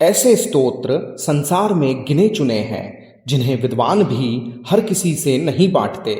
ऐसे स्तोत्र संसार में गिने चुने हैं जिन्हें विद्वान भी हर किसी से नहीं बांटते,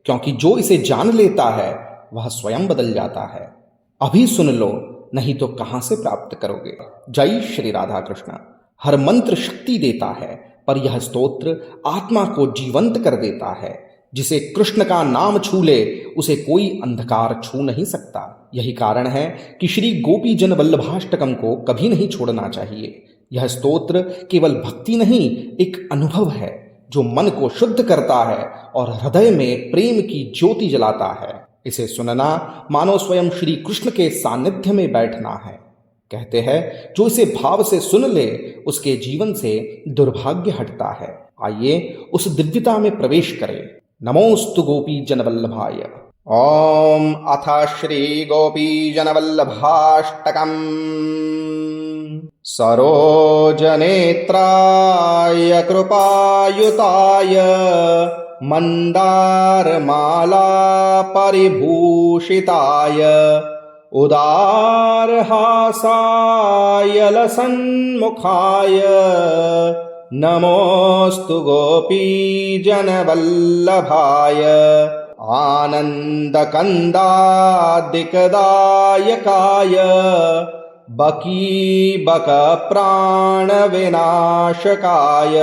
क्योंकि जो इसे जान लेता है वह स्वयं बदल जाता है। अभी सुन लो, नहीं तो कहां से प्राप्त करोगे। जय श्री राधा कृष्ण। हर मंत्र शक्ति देता है, पर यह स्तोत्र आत्मा को जीवंत कर देता है। जिसे कृष्ण का नाम छू ले उसे कोई अंधकार छू नहीं सकता। यही कारण है कि श्री गोपी जन वल्लभाष्टकम को कभी नहीं छोड़ना चाहिए। यह स्तोत्र केवल भक्ति नहीं, एक अनुभव है जो मन को शुद्ध करता है और हृदय में प्रेम की ज्योति जलाता है। इसे सुनना मानो स्वयं श्री कृष्ण के सानिध्य में बैठना है। कहते हैं जो इसे भाव से सुन ले उसके जीवन से दुर्भाग्य हटता है। आइए उस दिव्यता में प्रवेश करें। नमोस्तु गोपी जन वल्लभाय। ओम अथ श्री गोपी जन वल्लभाष्टकम्। सरोजनेत्राय कृपायुताय मन्दारमाला परिभूषिताय उदारहासाय लसन्मुखाय नमोस्तु गोपीजनवल्लभाय आनन्दकन्दादिकदायकाय बकीबकप्राणविनाशकाय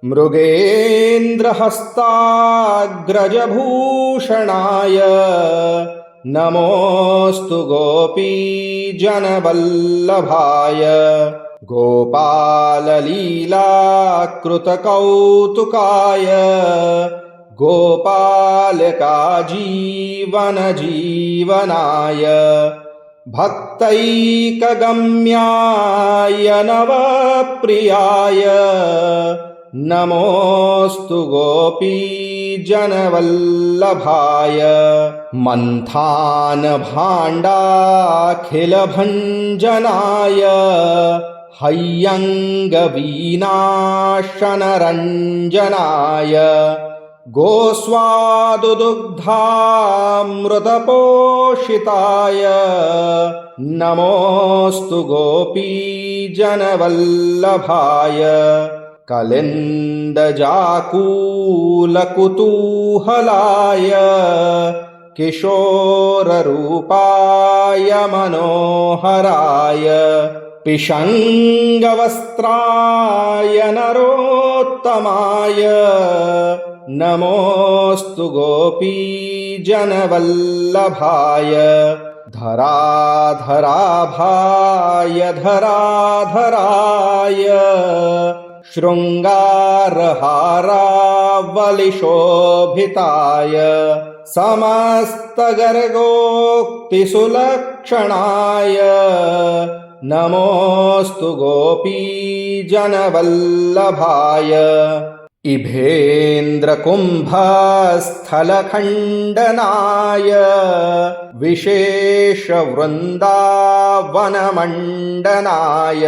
मृगेन्द्रहस्ताग्रजभूषणाय नमोस्तु गोपीजनवल्लभाय गोपाललीलाकृतकौतुकाय गोपालकाजीवनजीवनाय भक्तैकगम्याय नवप्रियाय नमोस्तु गोपीजनवल्लभाय मन्थानभाण्डाखिलभञ्जनाय हय्यङ्गवीनाशनरञ्जनाय गोस्वादुदुग्धामृतपोषिताय नमोस्तु गोपीजनवल्लभाय कलिन्दजाकूलकुतूहलाय किशोररूपाय मनोहराय पिशङ्गवस्त्राय नरोत्तमाय नमोस्तु गोपीजनवल्लभाय धराधराभाय धराधराय शृङ्गारहारावलिशोभिताय समस्तगर्गोक्तिसुलक्षणाय नमोस्तु गोपीजनवल्लभाय इभेन्द्रकुम्भस्थलखण्डनाय विशेषवृन्दावनमण्डनाय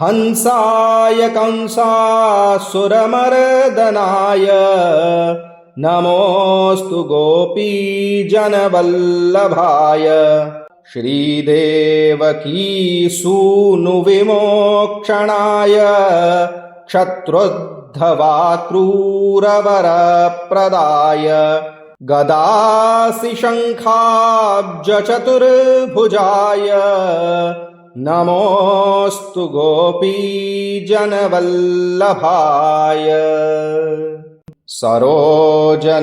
हंसाय कंसासुरमर्दनाय नमोस्तु गोपीजनवल्लभाय श्रीदेवकीसूनुविमोक्षणाय क्षत्रुद्धवाक्रूरवरप्रदाय गदासिशङ्खाब्जचतुर्भुजाय नमोस्तु गोपीजनवल्लभाय सरोजनेत्राय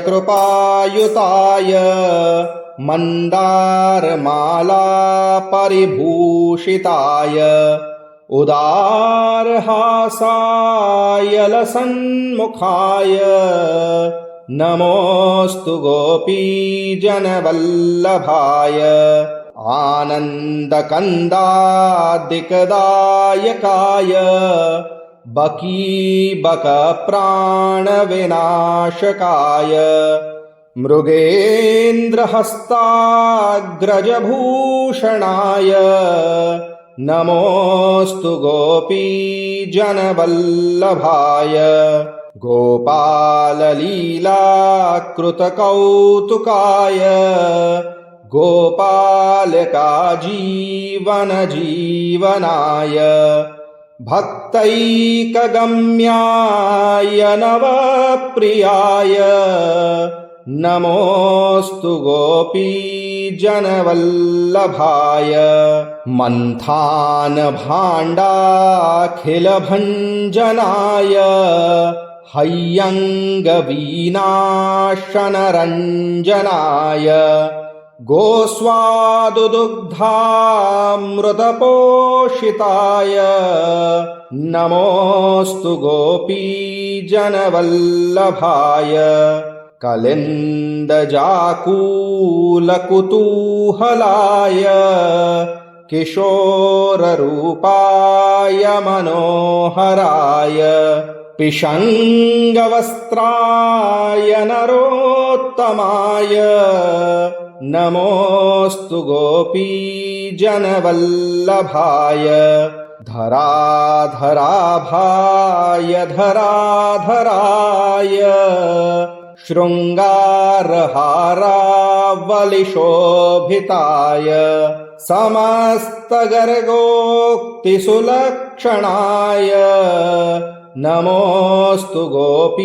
कृपायुताय मन्दारमाला परिभूषिताय उदारहासाय लसन्मुखाय नमोस्तु गोपीजनवल्लभाय आनन्दकन्दादिकदायकाय बकीबकप्राणविनाशकाय मृगेन्द्रहस्ताग्रजभूषणाय नमोस्तु गोपीजनवल्लभाय गोपाललीलाकृतकौतुकाय गोपालकाजीवनजीवनाय भक्तैकगम्याय नवप्रियाय नमोऽस्तु गोपीजनवल्लभाय मन्थानभाण्डाखिलभञ्जनाय हैय्यङ्गवीणाशनरञ्जनाय गोस्वादुदुग्धामृतपोषिताय नमोऽस्तु गोपीजनवल्लभाय कलिन्दजाकूलकुतूहलाय किशोररूपाय मनोहराय पिशङ्गवस्त्राय नरोत्तमाय नमोऽस्तु गोपीजनवल्लभाय धराधराभाय धराधराय शृङ्गारहारावलिशोभिताय समस्तगर्गोक्तिसुलक्षणाय नमोऽस्तु गोपीजनवल्लभाय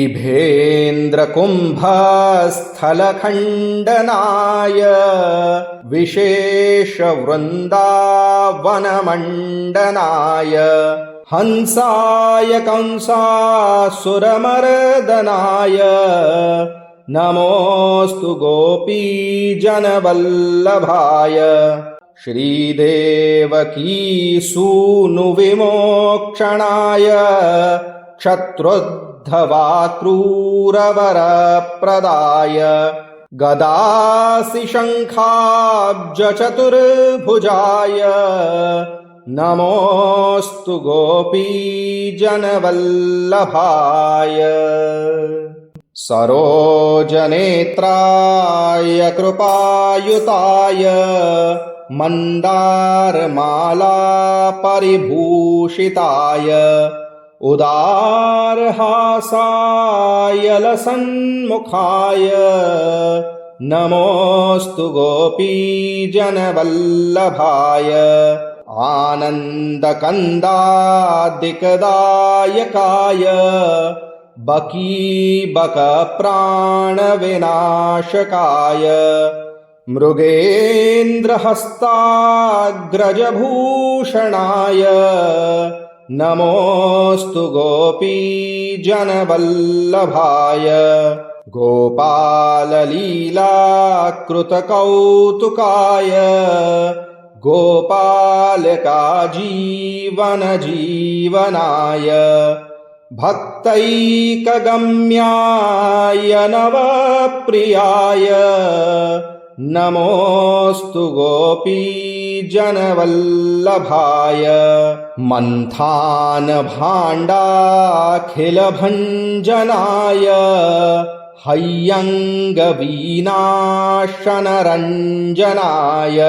इभेन्द्रकुम्भस्थलखण्डनाय विशेषवृन्दावनमण्डनाय हंसाय कंसासुरमर्दनाय नमोऽस्तु गोपीजनवल्लभाय श्रीदेवकीसूनुविमोक्षणाय क्षत्रुद्धवाक्रूरवरप्रदाय गदासिशङ्खाब्जचतुर्भुजाय नमोऽस्तु गोपीजनवल्लभाय सरोजनेत्राय कृपायुताय मन्दारमालापरिभूषिताय उदारहासाय लसन्मुखाय नमोऽस्तु गोपीजनवल्लभाय आनन्दकन्दादिकदायकाय बकीबकप्राणविनाशकाय मृगेन्द्रहस्ताग्रजभूषणाय नमोऽस्तु गोपीजनवल्लभाय गोपाललीलाकृतकौतुकाय गोपालकाजीवनजीवनाय भक्तैकगम्याय नवप्रियाय नमोऽस्तु गोपीजनवल्लभाय मन्थानभाण्डाखिलभञ्जनाय हैय्यङ्गवीणाशनरञ्जनाय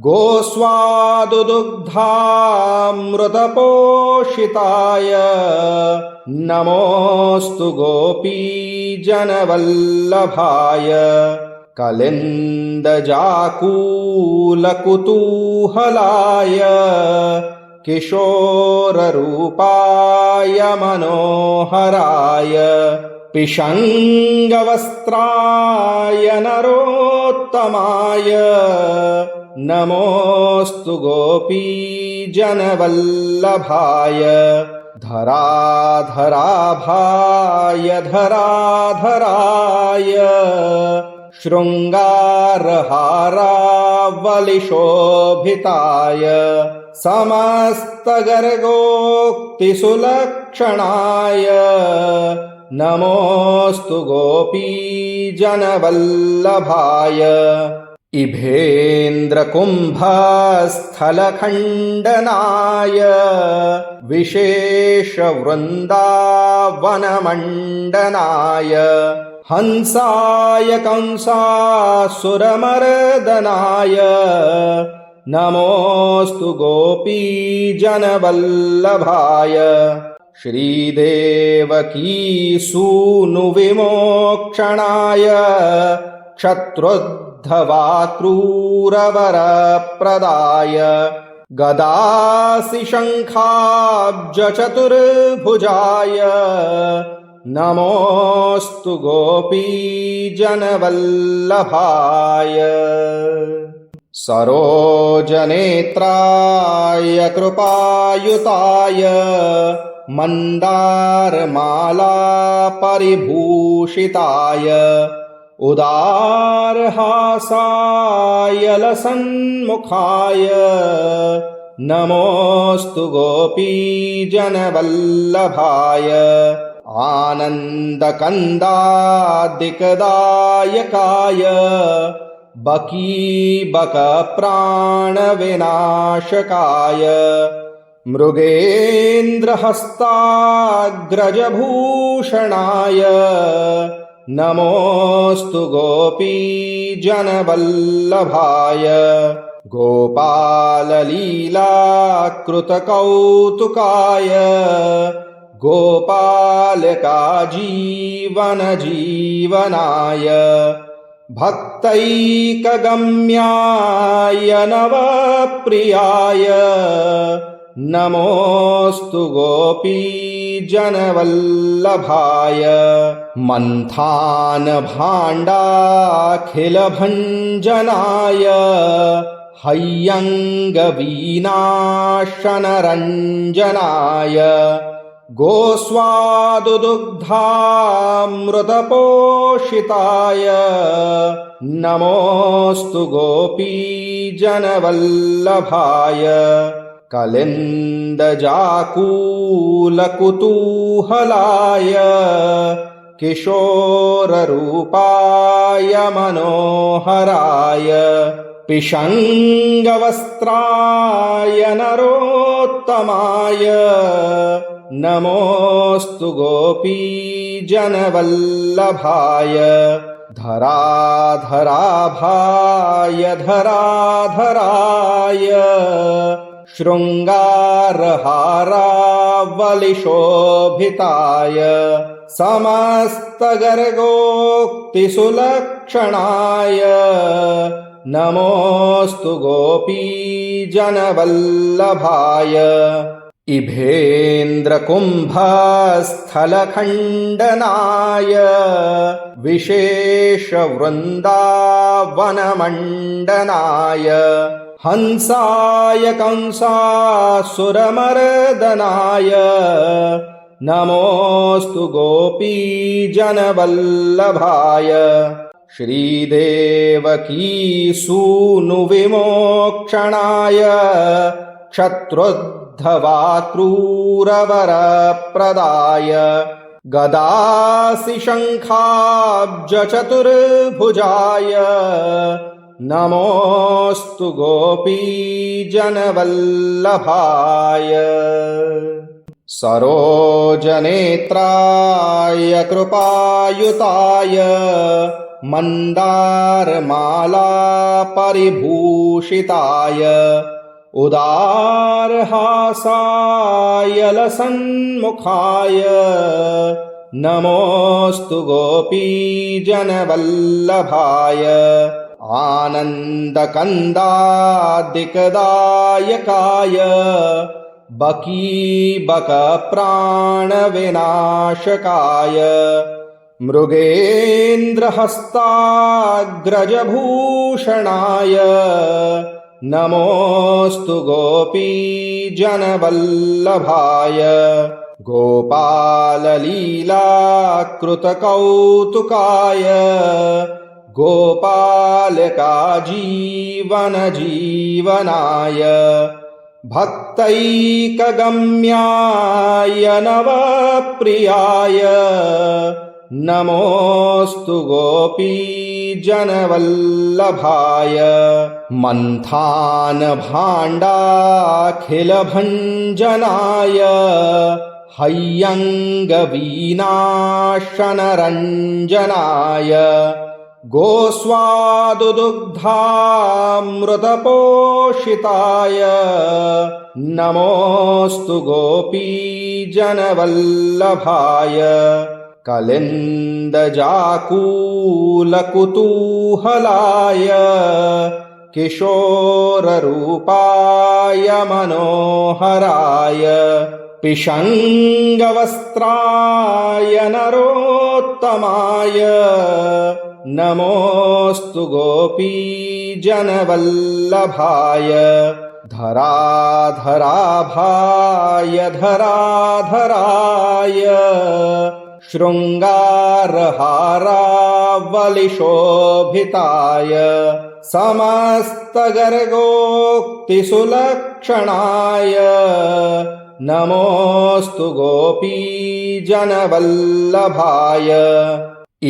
गोस्वादुदुग्धामृतपोषिताय नमोऽस्तु गोपीजनवल्लभाय कलिन्दजाकूलकुतूहलाय किशोररूपाय मनोहराय पिशङ्गवस्त्राय नरोत्तमाय नमोऽस्तु गोपीजनवल्लभाय धराधराभाय धराधराय शृङ्गारहारावलिशोभिताय समस्तगर्गोक्तिसुलक्षणाय नमोऽस्तु गोपीजनवल्लभाय इभेन्द्रकुम्भस्थलखण्डनाय विशेषवृन्दावनमण्डनाय हंसाय कंसासुरमर्दनाय नमोऽस्तु गोपीजनवल्लभाय श्रीदेवकीसूनुविमोक्षणाय क्षत्रोद्धवाक्रूरवरप्रदाय गदासि शङ्खाब्जचतुर्भुजाय नमोऽस्तु गोपीजनवल्लभाय सरोजनेत्राय कृपायुताय मन्दारमालापरिभूषिताय उदारहासाय लसन्मुखाय नमोऽस्तु गोपीजनवल्लभाय आनन्दकन्दादिकदायकाय बकीबकप्राणविनाशकाय मृगेन्द्रहस्ताग्रजभूषणाय नमोऽस्तु गोपीजनवल्लभाय गोपाललीलाकृतकौतुकाय गोपालकाजीवनजीवनाय भक्तैकगम्याय नवप्रियाय नमोऽस्तु गोपीजनवल्लभाय मन्थानभाण्डाखिलभञ्जनाय हैय्यङ्गवीणाशनरञ्जनाय गोस्वादुदुग्धामृतपोषिताय नमोऽस्तु गोपीजनवल्लभाय कलिन्दजाकूलकुतूहलाय किशोररूपाय मनोहराय पिशङ्गवस्त्राय नरोत्तमाय नमोऽस्तु गोपीजनवल्लभाय धराधराभाय धराधराय शृङ्गारहारावलिशोभिताय समस्तगर्गोक्तिसुलक्षणाय नमोऽस्तु गोपीजनवल्लभाय इभेन्द्रकुम्भस्थलखण्डनाय विशेषवृन्दावनमण्डनाय हंसाय कंसासुरमर्दनाय नमोऽस्तु गोपीजनवल्लभाय श्रीदेवकीसूनुविमोक्षणाय क्षत्रोद्धवाक्रूरवरप्रदाय गदासि शङ्खाब्जचतुर्भुजाय नमोऽस्तु गोपीजनवल्लभाय सरोजनेत्राय कृपायुताय मन्दारमालापरिभूषिताय उदारहासाय लसन्मुखाय नमोऽस्तु गोपीजनवल्लभाय आनन्दकन्दादिकदायकाय बकीबकप्राणविनाशकाय मृगेन्द्रहस्ताग्रजभूषणाय नमोऽस्तु गोपीजनवल्लभाय गोपाललीलाकृतकौतुकाय गोपालकाजीवनजीवनाय भक्तैकगम्याय नवप्रियाय नमोऽस्तु गोपीजनवल्लभाय मन्थानभाण्डाखिलभञ्जनाय हैय्यङ्गवीणाशनरञ्जनाय गोस्वादुदुग्धामृतपोषिताय नमोऽस्तु गोपीजनवल्लभाय जनवल्लभाय कलिन्दजाकूलकुतूहलाय किशोररूपाय मनोहराय पिशङ्गवस्त्राय नरोत्तमाय नमोऽस्तु गोपीजनवल्लभाय धराधराभाय धराधराय शृङ्गारहारावलिशोभिताय समस्तगर्गोक्तिसुलक्षणाय नमोऽस्तु गोपीजनवल्लभाय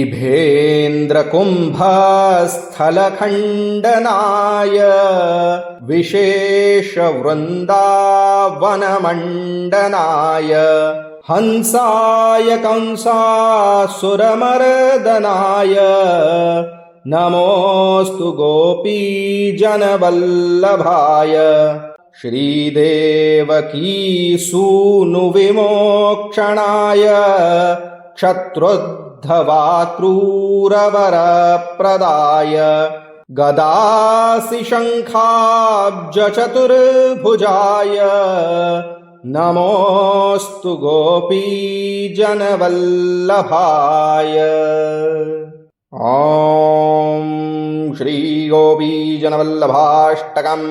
इभेन्द्रकुम्भस्थलखण्डनाय विशेषवृन्दावनमण्डनाय हंसाय कंसासुरमर्दनाय नमोऽस्तु गोपीजनवल्लभाय श्रीदेवकीसूनुविमोक्षणाय क्षत्रुद्धवाक्रूरवरप्रदाय गदासिशङ्खाब्जचतुर्भुजाय नमोऽस्तु गोपीजनवल्लभाय। ॐ श्रीगोपीजनवल्लभाष्टकम्।